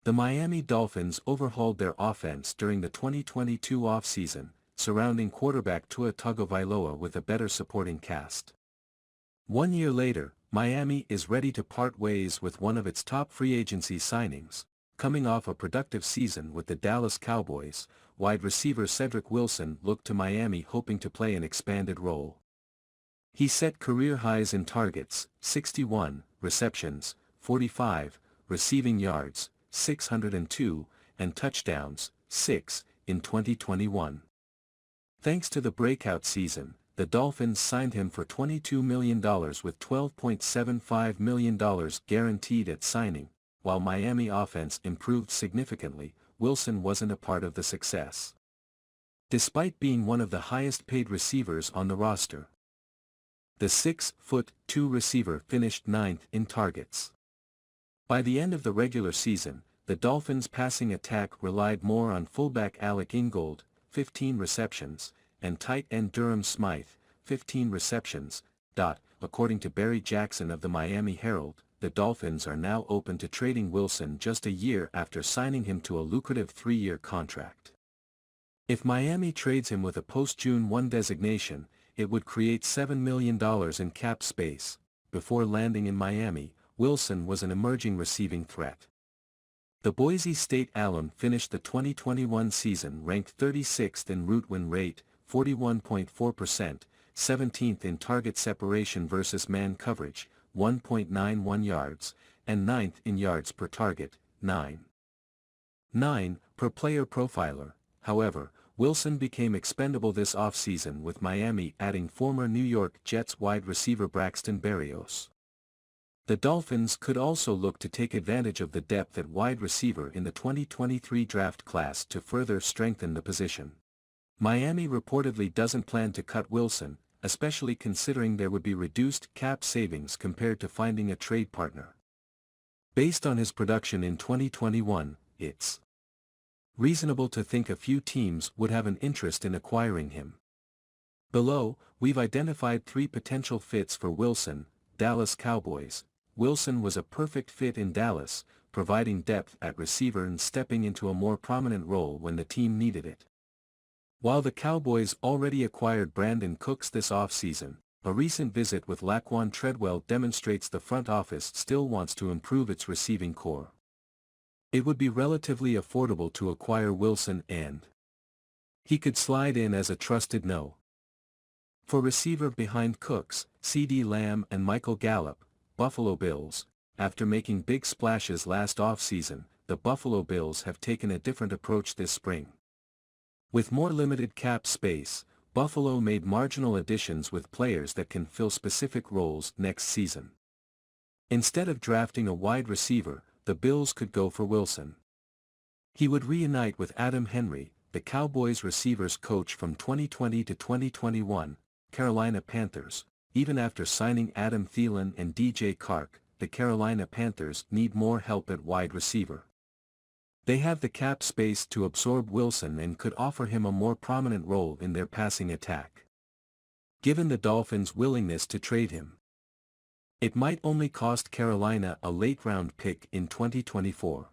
The Miami Dolphins overhauled their offense during the 2022 offseason, surrounding quarterback Tua Tagovailoa with a better supporting cast. 1 year later, Miami is ready to part ways with one of its top free agency signings. Coming off a productive season with the Dallas Cowboys, wide receiver Cedrick Wilson looked to Miami hoping to play an expanded role. He set career highs in targets, 61, receptions, 45, receiving yards, 602, and touchdowns, 6, in 2021. Thanks to the breakout season, the Dolphins signed him for $22 million with $12.75 million guaranteed at signing. While Miami offense improved significantly, Wilson wasn't a part of the success. Despite being one of the highest-paid receivers on the roster, the 6'2" receiver finished 9th in targets. By the end of the regular season, the Dolphins' passing attack relied more on fullback Alec Ingold, 15 receptions, and tight end Durham Smythe, 15 receptions. According to Barry Jackson of the Miami Herald, the Dolphins are now open to trading Wilson just a year after signing him to a lucrative 3-year contract. If Miami trades him with a post-June 1 designation, it would create $7 million in cap space. Before landing in Miami, Wilson was an emerging receiving threat. The Boise State alum finished the 2021 season ranked 36th in route win rate, 41.4%, 17th in target separation versus man coverage, 1.91 yards, and 9th in yards per target, 9.9 per player profiler. However, Wilson became expendable this offseason with Miami adding former New York Jets wide receiver Braxton Berrios. The Dolphins could also look to take advantage of the depth at wide receiver in the 2023 draft class to further strengthen the position. Miami reportedly doesn't plan to cut Wilson, especially considering there would be reduced cap savings compared to finding a trade partner. Based on his production in 2021, it's reasonable to think a few teams would have an interest in acquiring him. Below, we've identified 3 potential fits for Wilson. Dallas Cowboys. Wilson was a perfect fit in Dallas, providing depth at receiver and stepping into a more prominent role when the team needed it. While the Cowboys already acquired Brandon Cooks this offseason, a recent visit with Laquan Treadwell demonstrates the front office still wants to improve its receiving core. It would be relatively affordable to acquire Wilson and he could slide in as a trusted no. For receiver behind Cooks, CeeDee Lamb and Michael Gallup, Buffalo Bills. After making big splashes last offseason, the Buffalo Bills have taken a different approach this spring. With more limited cap space, Buffalo made marginal additions with players that can fill specific roles next season. Instead of drafting a wide receiver, the Bills could go for Wilson. He would reunite with Adam Henry, the Cowboys receivers coach from 2020 to 2021, Carolina Panthers. Even after signing Adam Thielen and DJ Chark, the Carolina Panthers need more help at wide receiver. They have the cap space to absorb Wilson and could offer him a more prominent role in their passing attack. Given the Dolphins' willingness to trade him, it might only cost Carolina a late-round pick in 2024.